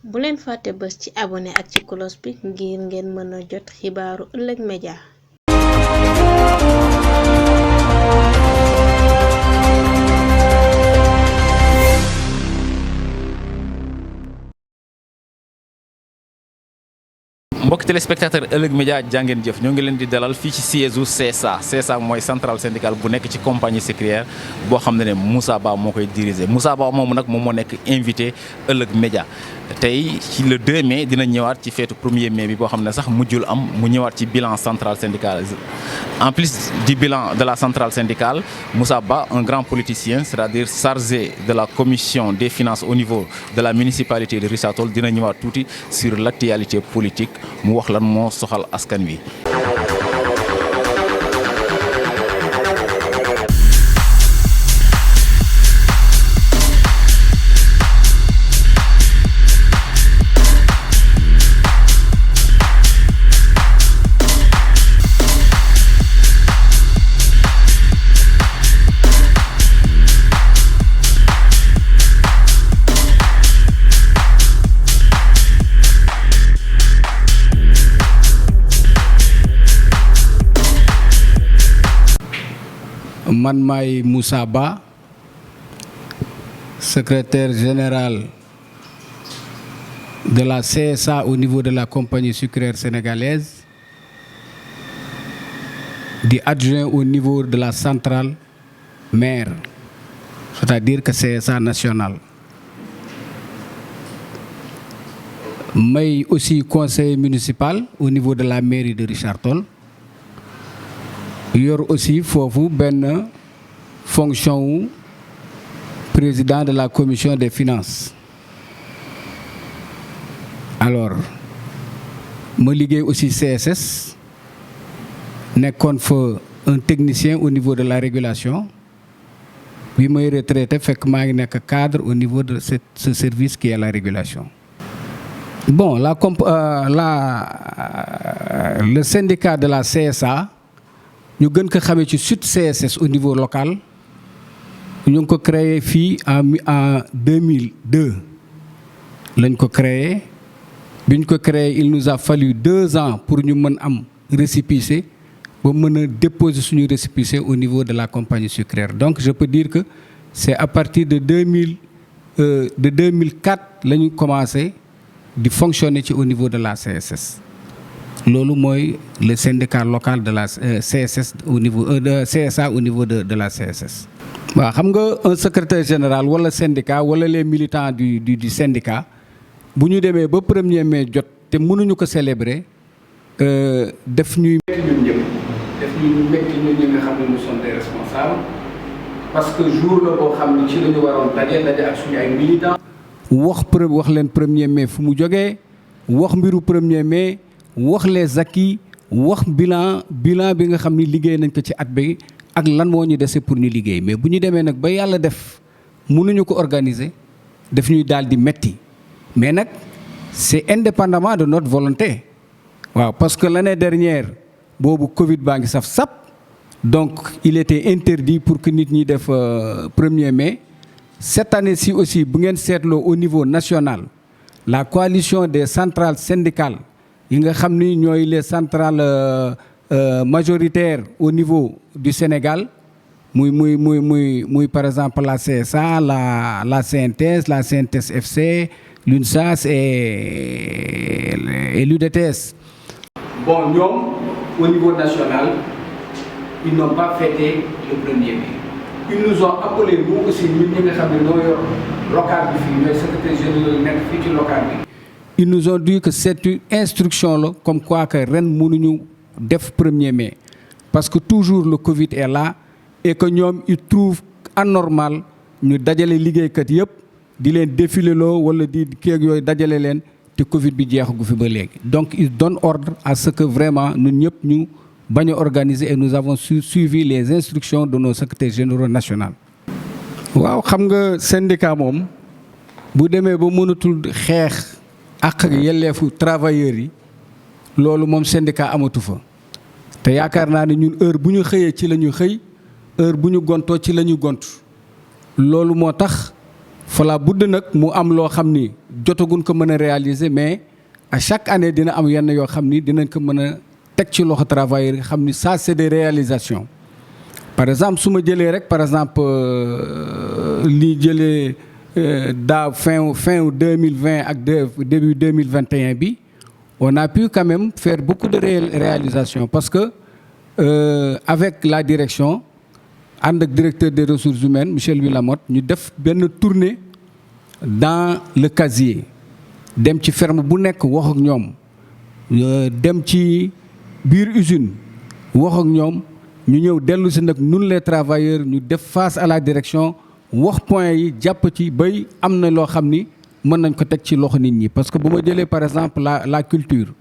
bu leen fàtte bës ci abonné ak ci cloche bi ngir ngeen mën a jot xibaaru ëllëg média. mbokk téléspectateur ëllëg média jàngeen jëf ñoo ngi leen di dalal fii ci siège u CSA mooy centrale syndicale bu nekk ci compagnie sucrière boo xam ne Moussa Ba moo koy diriger Moussa Ba moomu nag moom moo nekk invité ëllëg média tey ci le 2 mai dina ñëwaat ci feetu 1er mai bi boo xam ne sax mujjul am mu ñëwaat ci bilan centrale syndicale en plus du bilan de la centrale syndicale Moussa Ba un grand politicien c'est-à-dire chargé de la commission des finances au niveau de la municipalité de Richard Toll dina ñëwaat tuuti sur l'actualité politique mu wax lan moo soxal askan wi. Man maay Moussa Ba, secrétaire général de la CSA au niveau de la compagnie sucrière sénégalaise, di adjoint au niveau de la centrale mère, c'est-à-dire que CSA national. Mais aussi conseiller municipal au niveau de la mairie de Richard Toll. yor aussi foofu benn fonction wu président de la commission des finances. Alors ma liggéey aussi CSS nekkoon fa un technicien au niveau de la régulation bi may retraité fekk maa ngi nekk cadre au niveau de ce service qui est la régulation. Bon le syndicat de la CSA ñu gën ko xamee ci Sud CSS au niveau local ñu ngi ko créé fii en 2002 lañ ko créé bi ñu ko créé il nous a fallu 2 ans pour ñu mën am récépissé ba mën a déposer suñu récépissé au niveau de la compagnie sucrière. Donc je peux dire que c'est à partir de 2004 la ñu commencé di fonctionner ci au niveau de la CSS. loolu mooy le syndicat local de la CSS au niveau de CSA au niveau de la CSS. waaw xam nga un secrétaire général wala syndicat wala les militants du syndicat bu ñu demee ba 1er mai jot te mënuñu ko célébrer def ñuy metti ñun ñëpp def ñuy metti ñun ñi nga xam ne nous sommes des responsables parce que jour la boo xam ne ci la ñu waroon daje ak suñu ay militants. wax leen 1er mai fu mu jógee wax mbiru 1er mai. wax les acquis wax bilan bi nga xam ni liggéey nañ ko ci at bi ak lan moo ñu dese pour ñu liggéey mais bu ñu demee nag ba yàlla def mënuñu ko organiser daf ñuy daal di metti mais nag c'est indépendamment de notre volonté waaw parce que l'année dernière boobu Covid baa ngi saf donc il était interdit pour que nit ñi def 1er mai. Cette année-ci aussi bu ngeen seetloo au niveau national la coalition des centrales syndicales yi nga xam ni ñooy les centrales majoritaires au niveau du Sénégal muy par exemple la CSA la CNTS la CNTS FC l'UNSAS et l'UDTS. Bon ñoom au niveau national ils n'ont pas fêté le 1er mai. Ils nous ont appelé nous aussi ñun ñi nga xam ne ñoo yor local bi fii ñooy secrétaire général nekk fii ci local bi. Ils nous ont dit que c'est une instruction là comme quoi que ren mënuñu def 1er mai parce que toujours le Covid est là et que ñoom ils trouvent anormal ñu dajale liggéeykat yëpp di leen défiler loo wala di kii ak yooyu dajale leen te Covid bi jeexagu fi ba léegi. Donc ils donnent ordre à ce que vraiment ñun ñëpp ñu bañ a organiser et nous avons suivi les instructions de nos secrétaires généraux nationaux. waaw xam nga syndicat moom bu demee ba mënatul xeex. ak yelleefu travailleurs yi loolu moom syndicat amatu fa te yaakaar naa ne ñun heure bu ñu xëyee ci la ñu xëy heure bu ñu gontoo ci la ñu gont loolu moo tax fala budd nag mu am loo xam ni jotagun ko mën a réaliser, mais à chaque année dina am yenn yoo xam ni dinañ ko mën a teg ci loxo travailleurs yi xam ni ça c'est des réalisations. Par exemple su ma jëlee rek par exemple li jëlee daaw fin 2020 ak début 2021 bi, on a pu quand même faire beaucoup de réalisations parce que avec la direction ànd ak directeur des ressources humaines monsieur Louis Lamotte ñu def benn tournée dans le casier, dem ci ferme bu nekk wax ak ñoom, dem ci biir usine wax ak ñoom, ñu ñëw dellu si nag nun les travailleurs ñu def face à la direction wax point yi jàpp ci bay am na loo xam ni mën nañ ko teg ci loxo nit ñi. Parce que bu ma jëlee par exemple la culture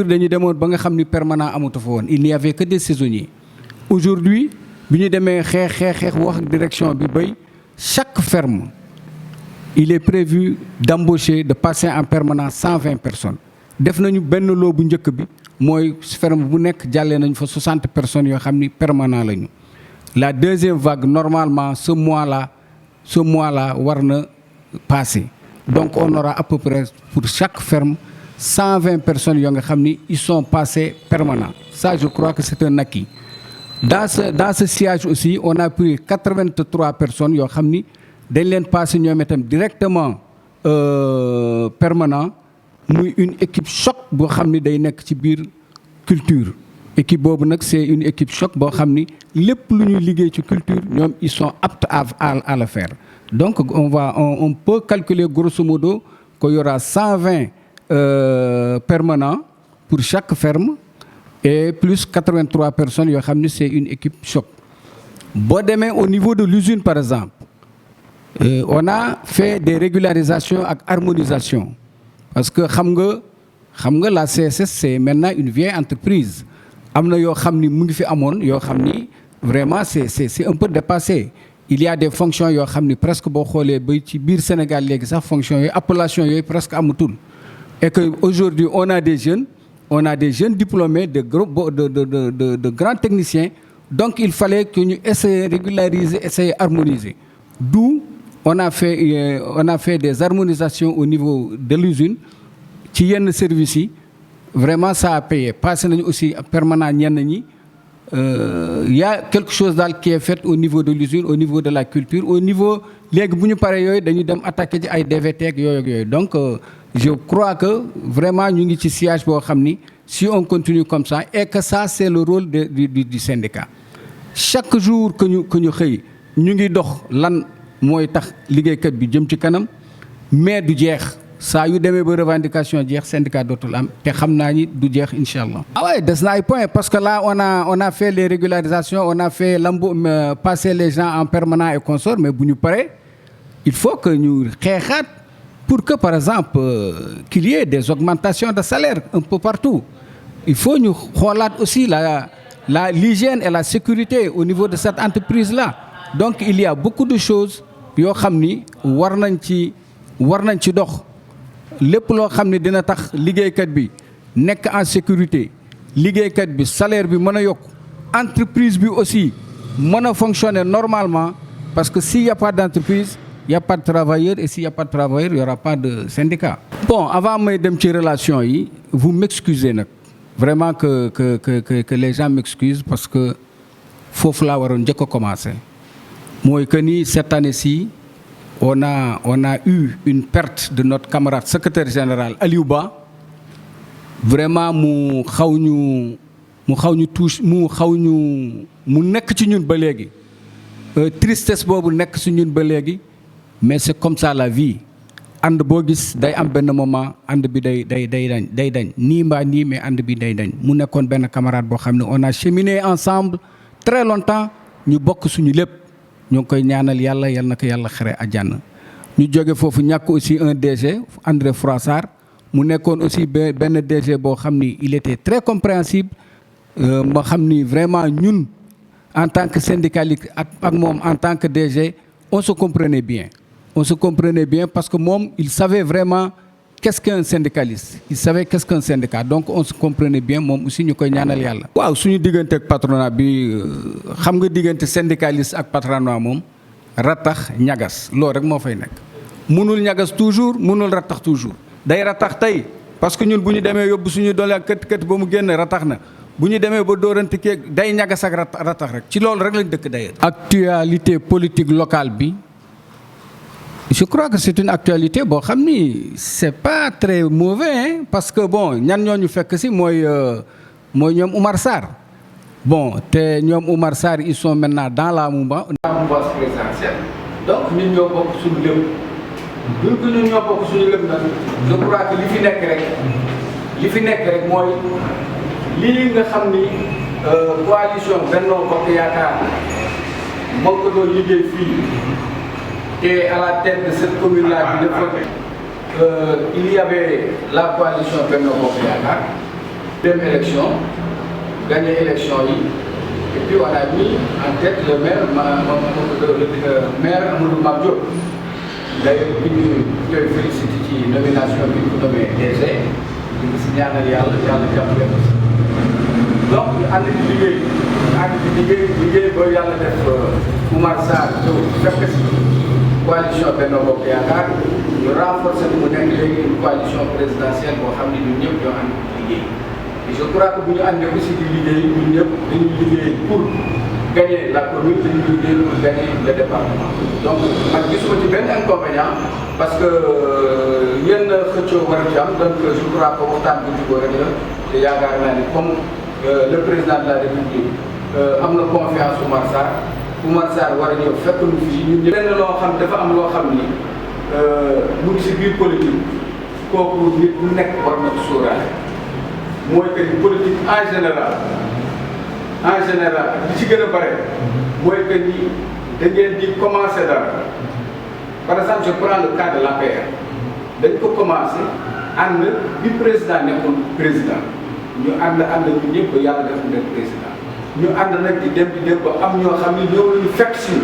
dañu demoon ba nga xam ni permanent amatu fa woon, il n'y avait que des saisonniers. Aujourd'hui bi ñu demee xeex wax ak direction bi bay chaque ferme il est prévu d'embaucher, de passer en permanence 120 personnes. def nañu benn loo bu njëkk bi mooy ferme bu nekk jàllee nañ fa 60 personnes yoo xam ni permanent lañu. La deuxième vague normalement ce mois-là war na passer. Donc on aura à peu près pour chaque ferme 120 personnes yoo nga xam ni ils sont passés permanents. Ça je crois que c'est un acquis. Dans ce siège aussi on a pris 83 personnes yoo xam ni dañ leen passé ñoom itam directement permanent. muy une équipe choc boo xam ni day nekk ci biir culture. Équipe boobu nag c'est une équipe choc boo xam ni lépp lu ñuy liggéey ci culture ñoom ils sont aptes à le faire. Donc on peut calculer grosso modo qu'il y aura 120 permanents pour chaque ferme et plus 83 personnes yoo xam ni c'est une équipe choc. Boo demee au niveau de l'usine par exemple on a fait des régularisations ak harmonisation. Parce que xam nga la CSS c'est maintenant une vieille entreprise. Am na yoo xam ni mu ngi fi amoon yoo xam ni vraiment c'est un peu dépassé. Il y a des fonctions yoo xam ni presque boo xoolee ba ci biir Sénégal léegi sax fonctions yooyu appellation yooyu presque amatul. Et que aujourd'hui on a des jeunes diplômés de grands techniciens. Donc il fallait que ñu essayer régulariser, essayer harmoniser. D'où on a fait des harmonisations au niveau de l'usine ci yenn services yi. Vraiment ça a payé. Passé nañu aussi permanent ñenn ñi. Y a quelque chose daal qui est fait au niveau de l'usine, au niveau de la culture, au niveau léegi bu ñu paree yooyu dañuy dem attaquer ci ay DVT ak yooyu. Donc je crois que vraiment ñu ngi ci siège boo xam ni si on continue comme ça et que ça c'est le rôle du syndicat. Chaque jour que ñu xëy ñu ngi dox lan mooy tax liggéeykat bi jëm ci kanam mais du jeex. saa yu demee ba revendication jeex syndicat dootul am te xam naa ni du jeex incha allah. Ah ouais, des na ay points parce que là on a fait les régularisations, on a fait passer les gens en permanent et consorts, mais bu ñu paree il faut que ñu xeexaat pour que par exemple qu'il y ait des augmentations de salaire un peu partout. Il faut ñu xoolaat aussi l'hygiène et la sécurité au niveau de cette entreprise là. Donc il y a beaucoup de choses yoo xam ni war nañ ci dox. Lépp loo xam ne dina tax liggéeykat bi nekk en sécurité, liggéeykat bi salaire bi mën a yokk, entreprise bi aussi mën a fonctionner normalement, parce que s'il y a pas d'entreprise, il y a pas de travailleurs, et s'il y a pas de travailleurs, il y aura pas de syndicat. Bon, avant may dem ci relation yi, vous m'excusez nag vraiment que les gens m'excusent parce que foofu laa waroon njëkk a commencer. Mooy que ni cette année-ci on a eu une perte de notre camarade secrétaire général Aliou Ba. Vraiment mu xaw ñu touche mu nekk ci ñun ba léegi. Tristesse boobu nekk ci ñun ba léegi, mais c'est comme ça la vie. ànd boo gis day am benn moment ànd bi day dañ nii mbaa nii, mais ànd bi day dañ. Mu nekkoon benn camarade boo xam ne on a cheminé ensemble très longtemps, ñu bokk suñu lépp. ñu ngi koy ñaanal yal na ko yàlla xare àjjana. ñu jóge foofu ñàkk aussi un DG André Froissart mu nekkoon aussi benn DG boo xam ni il était très compréhensible. ma xam ni vraiment ñun en tant que syndicaliste ak moom en tant que DG on se comprenait bien. On se comprenait bien parce que moom il savait vraiment qu'est-ce qu'un syndicaliste. Il savait qu'est-ce qu'un syndicat. Donc on se comprenait bien, moom aussi ñu koy ñaanal yàlla. waaw suñu diggante ak patronat bi xam nga diggante syndicaliste ak patronat moom ratax ñagas loolu rek moo fay nekk mënul ñagas toujours mënul ratax toujours day ratax tey parce que ñun bu ñu demee yóbbu suñu doole ak kët ba mu génn ratax na bu ñu demee ba dóorante keeg day ñagas ak ratax rek ci loolu rek lañ dëkk d'ailleurs. actualité politique locale bi je crois que c'est une actualité boo xam ni c'est pas très mauvais hein parce que bon ñan ñoo ñu fekk si mooy ñoom Oumar Sarr bon te ñoom Oumar Sarr ils sont maintenant dans la mouvance présidentielle donc ñun ñoo bokk suñu lépp buñ ko ñun ñoo bokk suñu lépp nag je crois que li fi nekk rek mooy lii nga xam ni coalition Benno Bokk Yaakaar moo ko doon liggéey fii et à la tête de cette commune-là il y avait la coalition Benno Bokk Yaakaar dem élection gagné élection yi et puis on a mis en tête le maire Amadou Mame Diop d'ailleurs bi ñu koy félicité ci nomination bi ñu ko nommé DG ñu ngi si ñaanal yàlla jàppale ko si donc ñu ànd di liggéey ba yàlla def Oumar Sarr ñëw fekk si coalition Benno Bokk Yaakaar ñu renforcer mu nekk léegi une coalition présidentielle boo xam ne ñun ñëpp ñoo ànd liggéey et je crois que bu ñu àndee aussi di liggéey ñun ñëpp dañuy liggéey pour gagner la commune dañuy liggéey pour gagner le département donc man gisuma ci benn inconvénient parce que yenn xëccoo war a ci am donc je crois que waxtaan bu jubóo rek la te yaakaar naa ni comme le président de la République am na confiance Oumar Sarr war a ñëw fekk nu fii ñun ñëpp. lenn loo xam dafa am loo xam ni mu ngi si biir politique kooku nit bu nekk war na ko sóoraale mooy que ni politique en général li ci gën a bare mooy que ni da ngeen di commencer dara par exemple je prends le cas de l'APR dañ ko commencer ànd bi président nekkul président ñu ànd ñun ñëpp ba yàlla def nekk président. ñu ànd nag di dem ba am ñoo xam ne ñoo ñu fekk si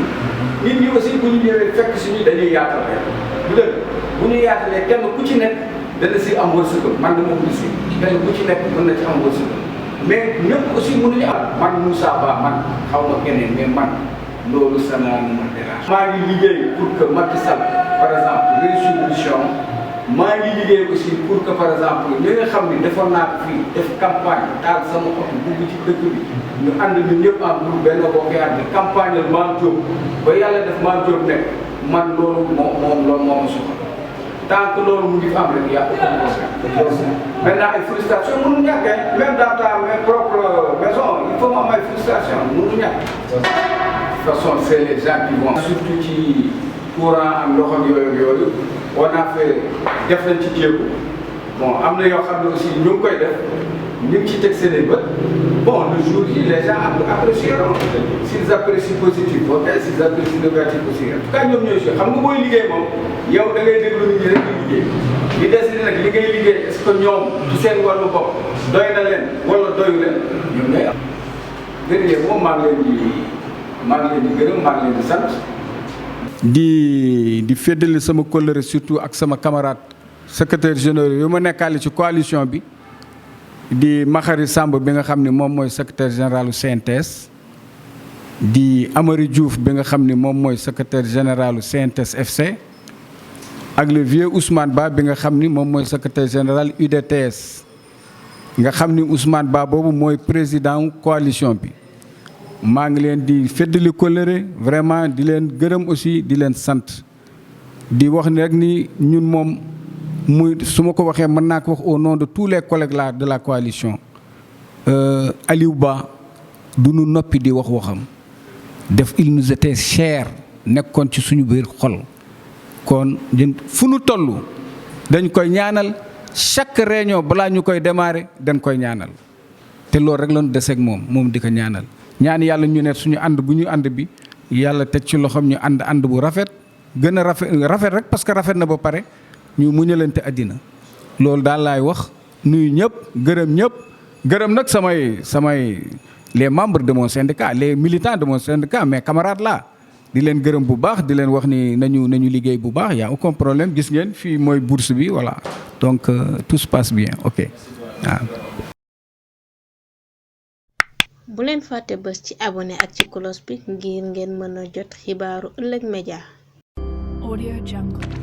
nit ñi aussi bu ñu ñëwee fekk si ñu dañuy yaatal rek bu dëgg bu ñu yaatalee kenn ku ci nekk dana si am wërsëgal man dama ko gis kenn ku ci nekk mën na ci am wërsëgal mais ñëpp aussi mënuñu am man Moussa Ba man xaw ma keneen mais man loolu ça ne me dérange. maa ngi liggéey pour que Macky Sall par exemple réussir mission maa ngi liggéey aussi pour que par exemple ñi nga xam ne defoon naa ko fii def campagne taal sama oto dugg ci dëkk bi ñu ànd ñun ñëpp am pour Benno Bokk Yaakaar campagne la Mame Diop ba yàlla def Mame Diop nekk man loolu loolu moo ma soxla tant que loolu mu ngi fa am rek y' a aucun problème. maintenant ay frustration mënu ñàkk même dans ta propre maison il faut mu am ay frustration mënu ñàkk. de toute façon c' est les gens qui vont. surtout ci courant am ndox ak yooyu on a fait def nañ ci jéego bon am na yoo xam ne aussi ñu ngi koy def ñu ngi ci teg seen i bët bon le jour yi les gens apprécieront s'ils apprécient positif ok s'ils apprécient négatif aussi en tout cas ñoom ñooy xam nga booy liggéey moom yow da ngay déglu nit ñi rek di liggéey li des ni nag li ngay liggéey est-ce que ñoom ci seen wàllu bopp doy na leen wala doyu leen ñoom ñooy am dëgg moom maa ngi leen di gërëm maa ngi leen di sant. di féddali sama kóllëre surtout ak sama camarade secrétaire général yu ma nekkaale ci coalition bi di Makhari Samb bi nga xam ne moom mooy secrétaire généralu CNTS di Amary Diouf bi nga xam ni moom mooy secrétaire généralu CNTS FC ak le vieux Ousmane Ba bi nga xam ni moom mooy secrétaire général UDTS nga xam ni Ousmane Ba boobu mooy président coalition bi maa ngi leen di feddali kóllëre vraiment di leen gërëm aussi di leen sant di wax ni rek ni ñun moom muy su ma ko waxee mën naa ko wax au nom de tous les collègues là de la coalition Aliou Ba du nu noppi di wax waxam def il nous était cher nekkoon ci suñu biir xol kon fu nu toll dañ koy ñaanal chaque réunion balaa ñu koy démarrer dañ koy ñaanal te loolu rek lañu deseeg moom di ko ñaanal ñaan yàlla ñu ne suñu ànd bu ñu ànd bi yàlla teg ci loxoom ñu ànd bu rafet gën a rafet rek parce que rafet na ba pare ñu muñalante àddina loolu daal laay wax nuyu ñëpp gërëm nag samay les membres de mon syndicat les militants de mon syndicat mes camarades là di leen gërëm bu baax di leen wax ni nañu liggéey bu baax y a aucun problème gis ngeen fii mooy bourse bi voilà donc tout se passe bien ok waaw. bu leen fàtte bës ci abonné ak ci cloche bi ngir ngeen mën a jot xibaaru ëllëg média. Audio Jungle.